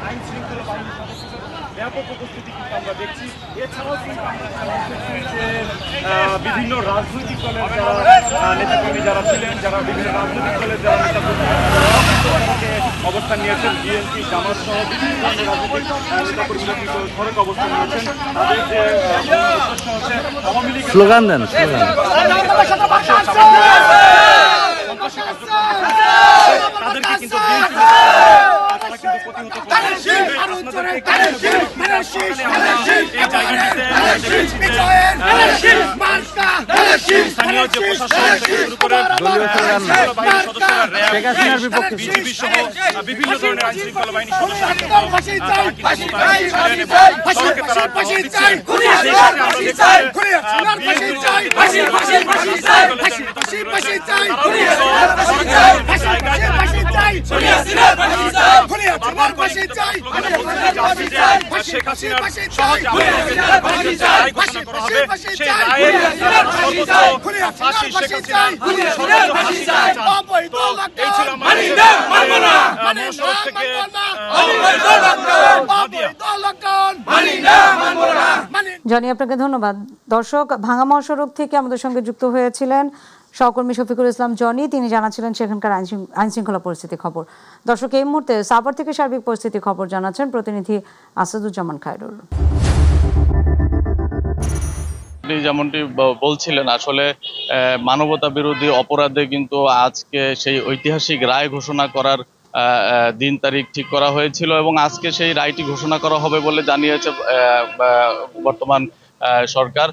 আইন শৃঙ্খলা বাহিনীর সদস্যদের ব্যাপক উপস্থিতি কিন্তু আমরা দেখছি। এছাড়াও কিন্তু আমরা যে বিভিন্ন রাজনৈতিক দলের যারা নেতাকর্মী যারা ছিলেন, যারা বিভিন্ন রাজনৈতিক দলের যারা নেতাকর্মী অবস্থান নিয়েছেন, বিএনপি, জামাত সহ বিভিন্ন ধরনের রাজনৈতিক নেতাকর্মীরা কিন্তু সড়ক অবস্থান নিয়েছেন। তাদের যে উদ্দেশ্য হচ্ছে আওয়ামী লীগ স্লোগান দেন, তাদেরকে কিন্তু তারা কিন্তু প্রতিহত স্থানীয় যে প্রশাসন থেকে শুরু করে বাহিনীর সদস্যরা, র্যাব, বিজিবি সহ বিভিন্ন ধরনের আইন শৃঙ্খলা বাহিনীর শেখ হাসিনার জনি, আপনাকে ধন্যবাদ। দর্শক, ভাঙা মহাসড়ক থেকে আমাদের সঙ্গে যুক্ত হয়েছিলেন সহকর্মী শফিকুল ইসলাম জনি। তিনি জানাচ্ছিলেন সেখানকার আইন শৃঙ্খলা পরিস্থিতি খবর। দর্শক, এই মুহূর্তে সাভার থেকে সার্বিক পরিস্থিতি খবর জানাচ্ছেন প্রতিনিধি আসাদুজ্জামান খায়রুল। যেমনটি বলছিলেন, আসলে মানবতা বিরোধী অপরাধে কিন্তু আজকে সেই ঐতিহাসিক রায় ঘোষণা করার দিন তারিখ ঠিক করা হয়েছিল এবং আজকে সেই রায়টি ঘোষণা করা হবে বলে জানিয়েছে বর্তমান সরকার।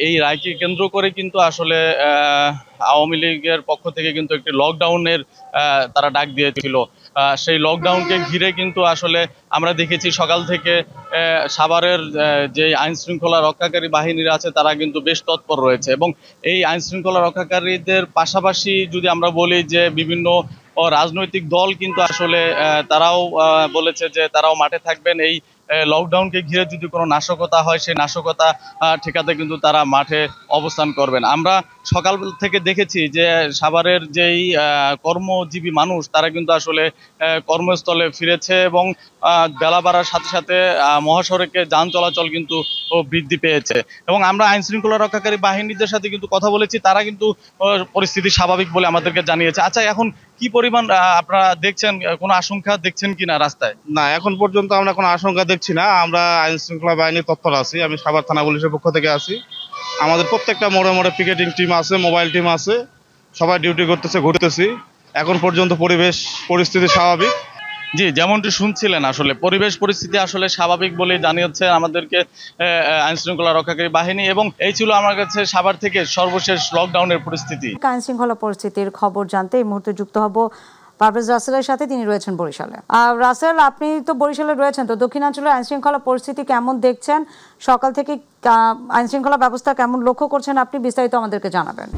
এই রায়কে কেন্দ্র করে কিন্তু আসলে আওয়ামী লীগের পক্ষ থেকে কিন্তু একটি লকডাউনের তারা ডাক দিয়েছিল। সেই লকডাউনকে ঘিরে কিন্তু আসলে আমরা দেখেছি সকাল থেকে সাভারের যে আইন শৃঙ্খলা রক্ষাকারী বাহিনীরা আছে তারা কিন্তু বেশ তৎপর রয়েছে এবং এই আইন শৃঙ্খলা রক্ষাকারীদের পাশাপাশি যদি আমরা বলি যে বিভিন্ন রাজনৈতিক দল কিন্তু আসলে তারাও বলেছে যে তারাও মাঠে থাকবেন এই লকডাউনকে ঘিরে যদি কোনো নাশকতা হয় সেই নাশকতা ঠেকাতে কিন্তু তারা মাঠে অবস্থান করবেন। আমরা সকাল থেকে দেখেছি যে সাভারের যেই কর্মজীবী মানুষ তারা কিন্তু আসলে কর্মস্থলে ফিরেছে এবং বেলা বাড়ার সাথে সাথে মহাসড়কে যান চলাচল কিন্তু বৃদ্ধি পেয়েছে এবং আমরা আইন শৃঙ্খলা রক্ষাকারী বাহিনীদের সাথে কিন্তু কথা বলেছি, তারা কিন্তু পরিস্থিতি স্বাভাবিক বলে আমাদেরকে জানিয়েছে। আচ্ছা, এখন কি পরিমাণ আপনারা দেখছেন, কোনো আশঙ্কা দেখছেন কিনা রাস্তায়? না, এখন পর্যন্ত আমরা কোনো আশঙ্কা দেখছি না। আমরা আইন শৃঙ্খলা বাহিনীর তৎপর আছি, আমি সাভার থানা পুলিশের পক্ষ থেকে আছি। আমাদের প্রত্যেকটা মোড়ে মোড়ে পিকেটিং টিম আছে, মোবাইল টিম আছে, সবাই ডিউটি করতেছে, ঘুরতেছি। এখন পর্যন্ত পরিস্থিতি স্বাভাবিক। জি, যেমনটি শুনছিলেন আসলে পরিবেশ পরিস্থিতি আসলে স্বাভাবিক বলে জানিয়েছে আমাদেরকে আইন শৃঙ্খলা রক্ষাকারী বাহিনী এবং এই ছিল আমার কাছে সাভার থেকে সর্বশেষ লকডাউনের পরিস্থিতি। আইন শৃঙ্খলা পরিস্থিতির খবর জানতে এই মুহূর্তে যুক্ত হব পারভেজ রাসেলের সাথে, তিনি রয়েছেন বরিশালে। রাসেল, আপনি তো বরিশালে রয়েছেন, তো দক্ষিণাঞ্চলের আইন শৃঙ্খলা পরিস্থিতি কেমন দেখছেন? সকাল থেকে আইন শৃঙ্খলা ব্যবস্থা কেমন লক্ষ্য করছেন আপনি, বিস্তারিত আমাদেরকে জানাবেন।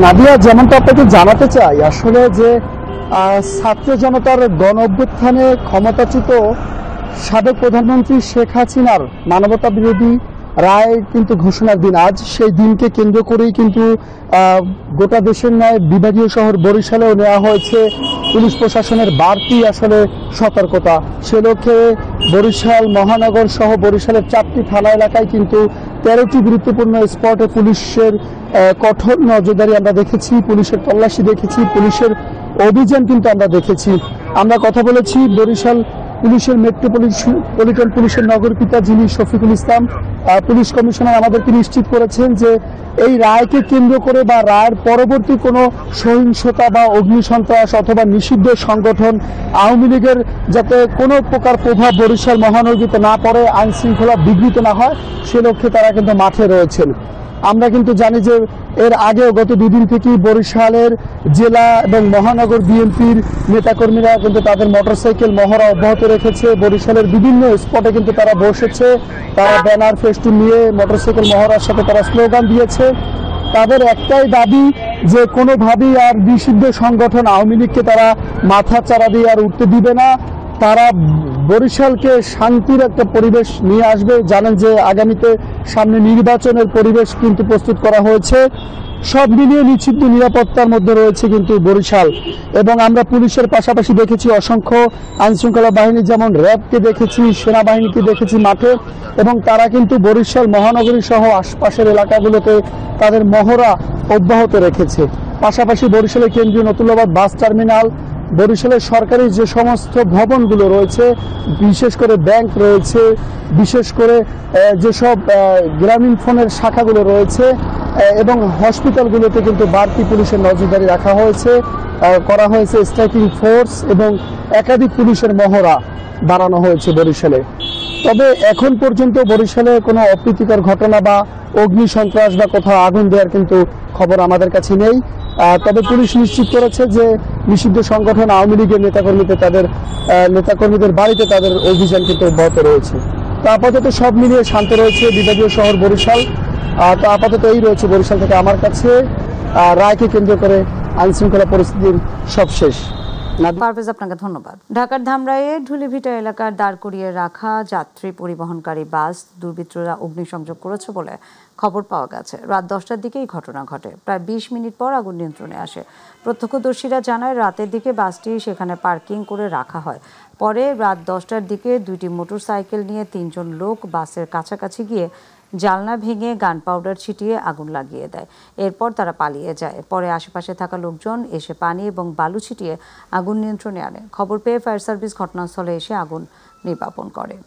নাদিয়া, যেমনটা আপনাকে জানাতে চাই, আসলে যে ছাত্র জনতার গণ অভ্যুত্থানে ক্ষমতাচ্যুত সাবেক প্রধানমন্ত্রী শেখ হাসিনার মানবতা বিরোধী রায় কিন্তু ঘোষণার দিন আজ, সেই দিনকে কেন্দ্র করেই কিন্তু গোটা দেশের ন্যায় বিভাগীয় শহর বরিশালেও নেওয়া হয়েছে পুলিশ প্রশাসনের বাড়তি আসলে সতর্কতা। সে লক্ষ্যে বরিশাল মহানগর সহ বরিশালের 4টি থানা এলাকায় কিন্তু 13টি গুরুত্বপূর্ণ স্পটে পুলিশের কঠোর নজরদারি আমরা দেখেছি, পুলিশের তল্লাশি দেখেছি, পুলিশের অভিযান কিন্তু আমরা দেখেছি। আমরা কথা বলেছি বরিশাল পুলিশের মেট্রোপলিটন পুলিশের নগরপিতা যিনি শফিকুল ইসলাম পুলিশ কমিশনার আমাদেরকে নিশ্চিত করেছেন যে এই রায়কে কেন্দ্র করে বা রায়ের পরবর্তী কোনো সহিংসতা বা অগ্নিসন্ত্রাস অথবা নিষিদ্ধ সংগঠন আওয়ামী লীগের যাতে কোনো প্রকার প্রভাব বরিশাল মহানগরীতে না পড়ে, আইন শৃঙ্খলা বিঘ্নিত না হয়, সে লক্ষ্যে তারা কিন্তু মাঠে রয়েছেন। আমরা কিন্তু জানি যে এর আগেও গত 2 দিন থেকেই বরিশালের জেলা এবং মহানগর বিএনপির নেতাকর্মীরা কিন্তু তাদের মোটরসাইকেল মহড়া অব্যাহত রেখেছে। বরিশালের বিভিন্ন স্পটে কিন্তু তারা বসেছে, তারা ব্যানার ফেস্টুন নিয়ে মোটরসাইকেল মহড়ার সাথে তারা স্লোগান দিয়েছে। তাদের একটাই দাবি যে কোনোভাবেই আর নিষিদ্ধ সংগঠন আওয়ামী লীগকে তারা মাথা চারা দিয়ে আর উঠতে দিবে না, তারা বরিশালকে শান্তির একটা পরিবেশ নিয়ে আসবে। জানেন যে আগামীতে সামনে নির্বাচনের পরিবেশ কিন্তু প্রস্তুত করা হয়েছে, সব মিলিয়ে নিশ্চিত নিরাপত্তার মধ্যে রয়েছে কিন্তু বরিশাল। এবং আমরা পুলিশের পাশাপাশি দেখেছি অসংখ্য আইনশৃঙ্খলা বাহিনী, যেমন র্যাবকে দেখেছি, সেনাবাহিনীকে দেখেছি মাঠে, এবং তারা কিন্তু বরিশাল মহানগরী সহ আশপাশের এলাকাগুলোতে তাদের মহড়া অব্যাহত রেখেছে। পাশাপাশি বরিশালের কেন্দ্রীয় নতুল্লাবাদ বাস টার্মিনাল, বরিশালের সরকারি যে সমস্ত ভবনগুলো রয়েছে, বিশেষ করে ব্যাংক রয়েছে, বিশেষ করে যেসব গ্রামীণ ফোনের শাখাগুলো রয়েছে এবং হসপিটালগুলোতে কিন্তু বাড়তি পুলিশের নজরদারি রাখা হয়েছে, করা হয়েছে স্ট্রাইকিং ফোর্স এবং একাধিক পুলিশের মহড়া বাড়ানো হয়েছে বরিশালে। তবে এখন পর্যন্ত বরিশালে কোনো অপ্রীতিকর ঘটনা বা অগ্নি সন্ত্রাস বা কোথাও আগুন দেওয়ার কিন্তু খবর আমাদের কাছে নেই। তবে পুলিশ নিশ্চিত করেছে যে নিষিদ্ধ সংগঠন আওয়ামী লীগের নেতাকর্মীদের বাড়িতে তাদের অভিযান কিন্তু অব্যাহত রয়েছে। তো আপাতত সব মিলিয়ে শান্ত রয়েছে বিভাগীয় শহর বরিশাল। তো আপাতত এই রয়েছে বরিশাল থেকে আমার কাছে রায়কে কেন্দ্র করে আইন শৃঙ্খলা পরিস্থিতির সব শেষ। পারভেজ, আপনাকে ধন্যবাদ। ঢাকার ধামরাইয়ে ঢুলিভিটা এলাকার দাঁড় করিয়ে রাখা যাত্রী পরিবহনকারী বাস দুর্বৃত্তরা অগ্নিসংযোগ করেছে বলে খবর পাওয়া গেছে। রাত 10টার দিকে এই ঘটনা ঘটে। প্রায় 20 মিনিট পর আগুন নিয়ন্ত্রণে আসে। প্রত্যক্ষদর্শীরা জানায় রাতের দিকে বাসটি সেখানে পার্কিং করে রাখা হয়। পরে রাত 10টার দিকে 2টি মোটরসাইকেল নিয়ে 3 জন লোক বাসের কাছাকাছি গিয়ে জানলা ভেঙে গান পাউডার ছিটিয়ে আগুন লাগিয়ে দেয়। এরপর তারা পালিয়ে যায়। পরে আশেপাশে থাকা লোকজন এসে পানি এবং বালু ছিটিয়ে আগুন নিয়ন্ত্রণে আনে। খবর পেয়ে ফায়ার সার্ভিস ঘটনাস্থলে এসে আগুন নির্বাপন করে।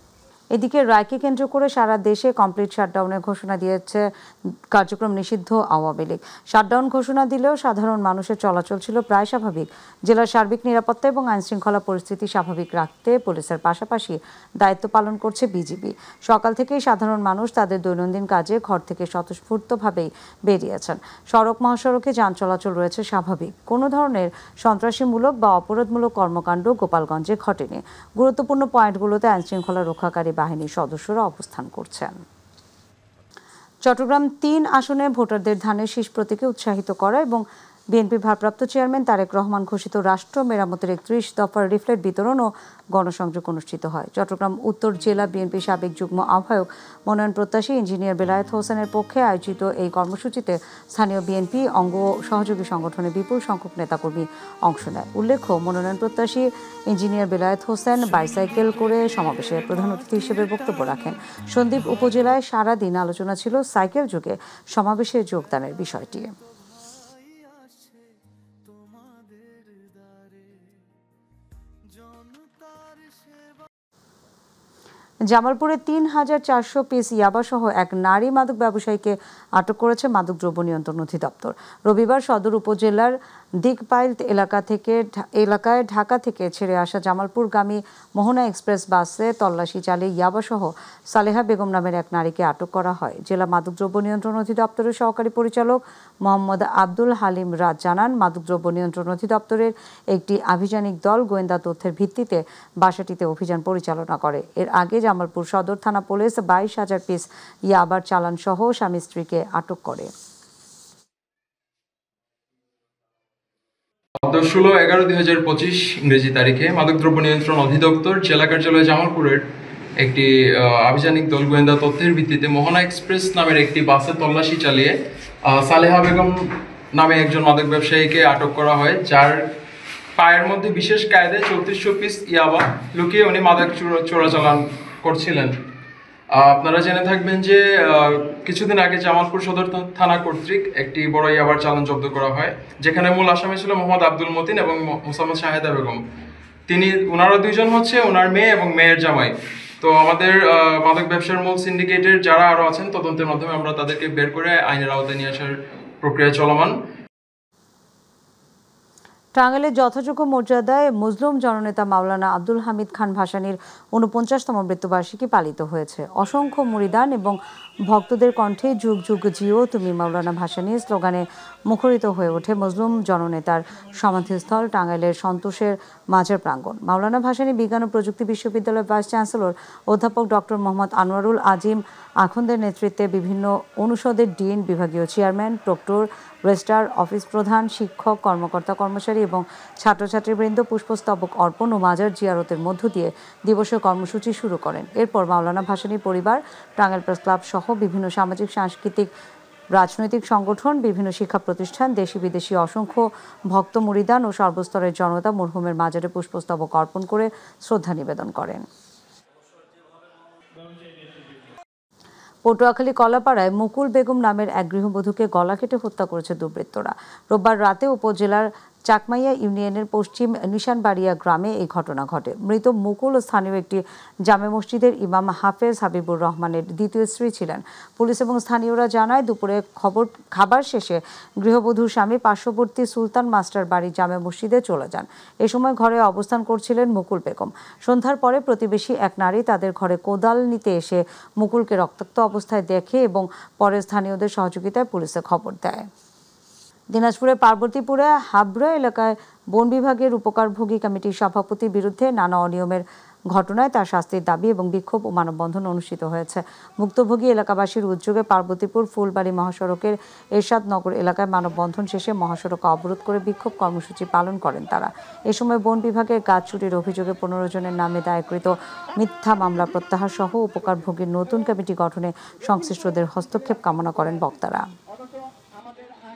এদিকে রায়কে কেন্দ্র করে সারা দেশে কমপ্লিট শাটডাউনের ঘোষণা দিয়েছে কার্যক্রম নিষিদ্ধ আওয়ামী লীগ। শাটডাউন ঘোষণা দিলেও সাধারণ মানুষের চলাচল ছিল প্রায় স্বাভাবিক। জেলার সার্বিক নিরাপত্তা এবং আইনশৃঙ্খলা পরিস্থিতি স্বাভাবিক রাখতে পুলিশের পাশাপাশি দায়িত্ব পালন করছে বিজিবি। সকাল থেকেই সাধারণ মানুষ তাদের দৈনন্দিন কাজে ঘর থেকে স্বতঃস্ফূর্তভাবেই বেরিয়েছেন। সড়ক মহাসড়কে যান চলাচল রয়েছে স্বাভাবিক। কোনো ধরনের সন্ত্রাসীমূলক বা অপরাধমূলক কর্মকাণ্ড গোপালগঞ্জে ঘটেনি। গুরুত্বপূর্ণ পয়েন্টগুলোতে আইনশৃঙ্খলা রক্ষাকারী বাহিনীর সদস্যরা অবস্থান করছেন। চট্টগ্রাম 3 আসনে ভোটারদের ধানের শীষ প্রতীকে উৎসাহিত করা এবং বিএনপি ভারপ্রাপ্ত চেয়ারম্যান তারেক রহমান ঘোষিত রাষ্ট্র মেরামতের 31 দফার লিফলেট বিতরণ ও গণসংযোগ অনুষ্ঠিত হয়। চট্টগ্রাম উত্তর জেলা বিএনপি সাবেক যুগ্ম আহ্বায়ক মনোনয়ন প্রত্যাশী ইঞ্জিনিয়ার বেলায়েত হোসেনের পক্ষে আয়োজিত এই কর্মসূচিতে স্থানীয় বিএনপি অঙ্গ সহযোগী সংগঠনের বিপুল সংখ্যক নেতাকর্মী অংশ নেয়। উল্লেখ্য, মনোনয়ন প্রত্যাশী ইঞ্জিনিয়ার বেলায়েত হোসেন বাইসাইকেল করে সমাবেশে প্রধান অতিথি হিসেবে বক্তব্য রাখেন। সন্দ্বীপ উপজেলায় সারাদিন আলোচনা ছিল সাইকেল যুগে সমাবেশে যোগদানের বিষয়টি। জামালপুরে ৩,৪০০ পিস ইয়াবাসহ এক নারী মাদক ব্যবসায়ীকে আটক করেছে মাদকদ্রব্য নিয়ন্ত্রণ অধিদপ্তর। রবিবার সদর উপজেলার দিকপাইল এলাকায় ঢাকা থেকে ছেড়ে আসা জামালপুরগামী মোহনা এক্সপ্রেস বাসে তল্লাশি চালিয়ে ইয়াবাসহ সালেহা বেগম নামের এক নারীকে আটক করা হয়। জেলা মাদকদ্রব্য নিয়ন্ত্রণ অধিদপ্তরের সহকারী পরিচালক মোহাম্মদ আব্দুল হালিম রাজ জানান, মাদকদ্রব্য নিয়ন্ত্রণ অধিদপ্তরের একটি আভিযানিক দল গোয়েন্দা তথ্যের ভিত্তিতে বাসাটিতে অভিযান পরিচালনা করে। এর আগে জামালপুর সদর থানা পুলিশ 22,000 পিস ইয়াবার চালান সহ স্বামী স্ত্রীকে আটক করে। 16/11/2025 ইংরেজি তারিখে মাদকদ্রব্য নিয়ন্ত্রণ অধিদপ্তর জেলা কার্যালয় জামালপুরের একটি আভিযানিক দল গোয়েন্দা তথ্যের ভিত্তিতে মোহনা এক্সপ্রেস নামের একটি বাসে তল্লাশি চালিয়ে সালেহা বেগম নামে একজন মাদক ব্যবসায়ীকে আটক করা হয়, যার পায়ের মধ্যে বিশেষ কায়দায় 3400 পিস ইয়াবা লুকিয়ে উনি মাদক চোরাচালান করছিলেন। আপনারা জেনে থাকবেন যে কিছুদিন আগে জামালপুর সদর থানা কর্তৃক একটি বড় ইয়াবার চালান জব্দ করা হয়, যেখানে মূল আসামি ছিল মোহাম্মদ আব্দুল মতিন এবং মোসাম্মদ শাহেদা বেগম। ওনারা দুইজন হচ্ছে ওনার মেয়ে এবং মেয়ের জামাই। তো আমাদের মাদক ব্যবসার মূল সিন্ডিকেটের যারা আরো আছেন তদন্তের মাধ্যমে আমরা তাদেরকে বের করে আইনের আওতায় নিয়ে আসার প্রক্রিয়া চলমান। টাঙ্গাইলের যথাযোগ্য মর্যাদায় মজলুম জননেতা মাওলানা আব্দুল হামিদ খান ভাসানীর 49তম মৃত্যুবার্ষিকী পালিত হয়েছে। অসংখ্য মুরিদান এবং ভক্তদের কণ্ঠে যুগ যুগ জিও তুমি মাওলানা ভাসানী স্লোগানে মুখরিত হয়ে ওঠে মজলুম জননেতার সমাধিস্থল টাঙ্গাইলের সন্তোষের মাজার প্রাঙ্গণ। মাওলানা ভাসানী বিজ্ঞান ও প্রযুক্তি বিশ্ববিদ্যালয়ের ভাইস চ্যান্সেলর অধ্যাপক ডক্টর মোহাম্মদ আনোয়ারুল আজিম আখন্দের নেতৃত্বে বিভিন্ন অনুষদের ডিন, বিভাগীয় চেয়ারম্যান, প্রক্টর, রেজিস্ট্রার, অফিস প্রধান, শিক্ষক, কর্মকর্তা কর্মচারী এবং ছাত্রছাত্রীবৃন্দ পুষ্পস্তবক অর্পণ ও মাজার জিয়ারতের মধ্য দিয়ে দিবসের কর্মসূচি শুরু করেন। এরপর মাওলানা ভাসানীর পরিবার, টাঙ্গাইল প্রেস ক্লাব সহ বিভিন্ন সামাজিক, সাংস্কৃতিক, রাজনৈতিক সংগঠন, বিভিন্ন শিক্ষা প্রতিষ্ঠান, দেশি বিদেশি অসংখ্য ভক্ত, মুরিদান ও সর্বস্তরের জনতা মরহুমের মাজারে পুষ্পস্তবক অর্পণ করে শ্রদ্ধা নিবেদন করেন। পটুয়াখালী কলাপাড়ায় মুকুল বেগম নামের এক গৃহবধূকে গলা কেটে হত্যা করেছে দুর্বৃত্তরা। রোববার রাতে উপজেলার চাকমাইয়া ইউনিয়নের পশ্চিম নিশানবাড়িয়া গ্রামে এই ঘটনা ঘটে। মৃত মুকুল স্থানীয় একটি জামে মসজিদের ইমাম হাফেজ হাবিবুর রহমানের দ্বিতীয় স্ত্রী ছিলেন। পুলিশ এবং স্থানীয়রা জানায়, দুপুরে খাবার শেষে গৃহবধূর স্বামী পার্শ্ববর্তী সুলতান মাস্টার বাড়ি জামে মসজিদে চলে যান। এ সময় ঘরে অবস্থান করছিলেন মুকুল বেগম। সন্ধ্যার পরে প্রতিবেশী এক নারী তাদের ঘরে কোদাল নিতে এসে মুকুলকে রক্তাক্ত অবস্থায় দেখে এবং পরে স্থানীয়দের সহযোগিতায় পুলিশে খবর দেয়। দিনাজপুরের পার্বতীপুরে হাবড়া এলাকায় বন বিভাগের উপকারভোগী কমিটির সভাপতির বিরুদ্ধে নানা অনিয়মের ঘটনায় তার শাস্তির দাবি এবং বিক্ষোভ ও মানববন্ধন অনুষ্ঠিত হয়েছে। ভুক্তভোগী এলাকাবাসীর উদ্যোগে পার্বতীপুর ফুলবাড়ি মহাসড়কের এরশাদনগর এলাকায় মানববন্ধন শেষে মহাসড়ক অবরোধ করে বিক্ষোভ কর্মসূচি পালন করেন তারা। এ সময় বন বিভাগের গাছ চুরির অভিযোগে 15 জনের নামে দায়েরকৃত মিথ্যা মামলা প্রত্যাহার সহ উপকারভোগীর নতুন কমিটি গঠনে সংশ্লিষ্টদের হস্তক্ষেপ কামনা করেন বক্তারা।